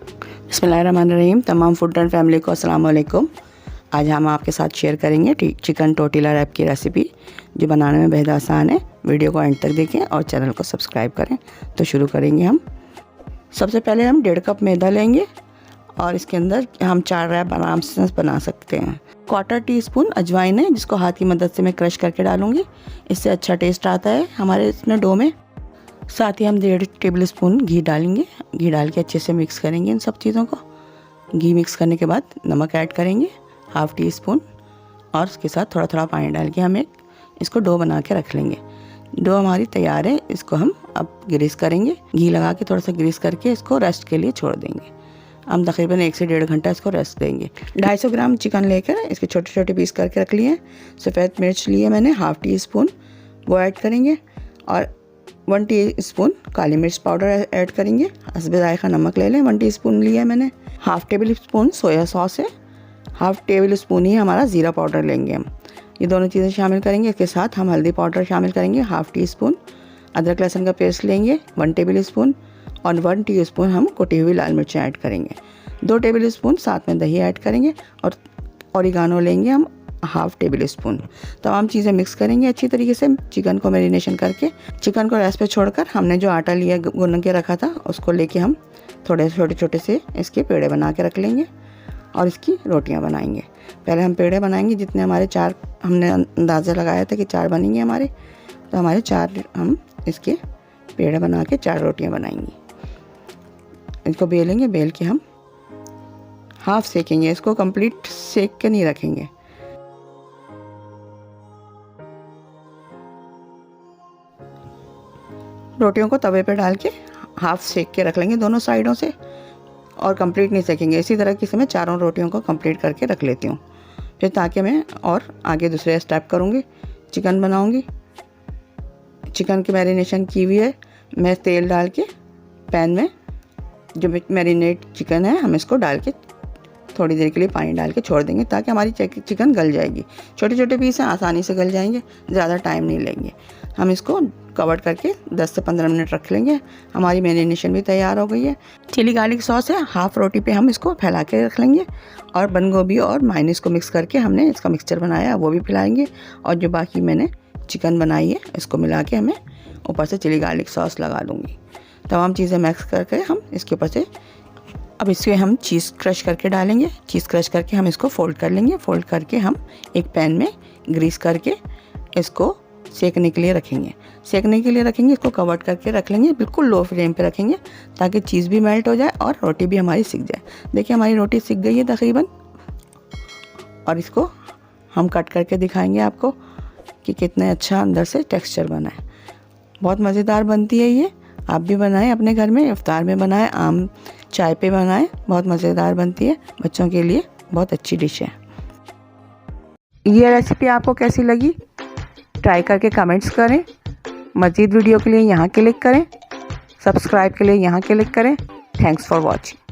बिस्मिल्लाहिर्रहमानिर्रहीम। तमाम food and family को अस्सलाम वालेकुम। आज हम आपके साथ शेयर करेंगे चिकन टोटिला रैप की रेसिपी, जो बनाने में बेहद आसान है। वीडियो को एंड तक देखें और चैनल को सब्सक्राइब करें। तो शुरू करेंगे हम। सबसे पहले हम 1.5 कप मैदा लेंगे और इसके अंदर हम 4 रैप आराम से बना सकते हैं। 1/4 टीस्पून अजवाइन है, जिसको हाथ की मदद से मैं क्रश करके डालूंगी। इससे अच्छा टेस्ट आता है हमारे इसमें डो में। साथ ही हम 1.5 टेबल स्पून घी डालेंगे। घी डाल के अच्छे से मिक्स करेंगे इन सब चीज़ों को। घी मिक्स करने के बाद नमक ऐड करेंगे 1/2 टीस्पून, और उसके साथ थोड़ा थोड़ा पानी डाल के हम इसको डो बना के रख लेंगे। डो हमारी तैयार है। इसको हम अब ग्रीस करेंगे। घी लगा के थोड़ा सा ग्रीस करके इसको रेस्ट के लिए छोड़ देंगे। हम तकरीबन 1 से 1.5 घंटा इसको रेस्ट देंगे। 250 ग्राम चिकन लेकर इसके छोटे छोटे पीस करके रख लिए। सफ़ेद मिर्च लिए मैंने 1/2 टीस्पून, वो ऐड करेंगे। और 1 टीस्पून काली मिर्च पाउडर ऐड करेंगे। हस्बे जायका नमक ले लें, 1 टीस्पून लिया है मैंने। 1/2 टेबल स्पून सोया सॉस है। 1/2 टेबल स्पून ही हमारा ज़ीरा पाउडर लेंगे हम। ये दोनों चीज़ें शामिल करेंगे। इसके साथ हम हल्दी पाउडर शामिल करेंगे 1/2 टीस्पून। अदरक लहसुन का पेस्ट लेंगे 1 टेबल स्पून, और 1 टीस्पून हम कुटी हुई लाल मिर्चें ऐड करेंगे। 2 टेबल स्पून साथ में दही ऐड करेंगे, और ओरिगानो लेंगे हम 1/2 टेबल स्पून। तमाम चीज़ें मिक्स करेंगे अच्छी तरीके से। चिकन को मैरिनेशन करके, चिकन को रेस्ट पे छोड़कर हमने जो आटा लिया गूंद के रखा था, उसको लेके हम थोड़े छोटे छोटे से इसके पेड़े बना के रख लेंगे और इसकी रोटियां बनाएंगे। पहले हम पेड़े बनाएंगे, जितने हमारे 4 हमने अंदाज़ा लगाया था कि 4 बनेंगे हमारे, तो हमारे 4 हम इसके पेड़े बना के 4 रोटियाँ बनाएंगे। इसको बेलेंगे, बेल के हम हाफ सेकेंगे। इसको कंप्लीट सेक के नहीं रखेंगे। रोटियों को तवे पे डाल के हाफ सेक के रख लेंगे दोनों साइडों से, और कंप्लीट नहीं सेकेंगे। इसी तरह की मैं चारों रोटियों को कंप्लीट करके रख लेती हूँ। फिर ताकि मैं और आगे दूसरे स्टेप करूँगी। चिकन बनाऊँगी। चिकन की मैरिनेशन की हुई है। मैं तेल डाल के पैन में जो मैरिनेट चिकन है, हम इसको डाल के थोड़ी देर के लिए पानी डाल के छोड़ देंगे, ताकि हमारी चिकन गल जाएगी। छोटे छोटे पीस हैं, आसानी से गल जाएंगे, ज़्यादा टाइम नहीं लेंगे। हम इसको कवर करके 10 से 15 मिनट रख लेंगे। हमारी मैरिनेशन भी तैयार हो गई है। चिली गार्लिक सॉस है, हाफ रोटी पे हम इसको फैला के रख लेंगे, और बंद गोभी और मायोनीज को मिक्स करके हमने इसका मिक्सचर बनाया, वो भी फैलाएंगे। और जो बाकी मैंने चिकन बनाई है, इसको मिला के हमें ऊपर से चिली गार्लिक सॉस लगा दूँगी। तमाम चीज़ें मिक्स करके हम इसके ऊपर से अब इसमें हम चीज़ क्रश करके डालेंगे। चीज़ क्रश करके हम इसको फोल्ड कर लेंगे। फोल्ड करके हम एक पैन में ग्रीस करके इसको सेकने के लिए रखेंगे। सेकने के लिए रखेंगे, इसको कवर करके रख लेंगे। बिल्कुल लो फ्लेम पे रखेंगे, ताकि चीज़ भी मेल्ट हो जाए और रोटी भी हमारी सिक जाए। देखिए हमारी रोटी सिक गई है तकरीबन, और इसको हम कट करके दिखाएंगे आपको कि कितने अच्छा अंदर से टेक्स्चर बना है। बहुत मज़ेदार बनती है ये। आप भी बनाएं अपने घर में, इफ्तार में बनाएं, आम चाय पे बनाएं। बहुत मज़ेदार बनती है, बच्चों के लिए बहुत अच्छी डिश है। ये रेसिपी आपको कैसी लगी, ट्राई करके कमेंट्स करें। मज़ीद वीडियो के लिए यहाँ क्लिक करें, सब्सक्राइब के लिए यहाँ क्लिक करें। Thanks for watching.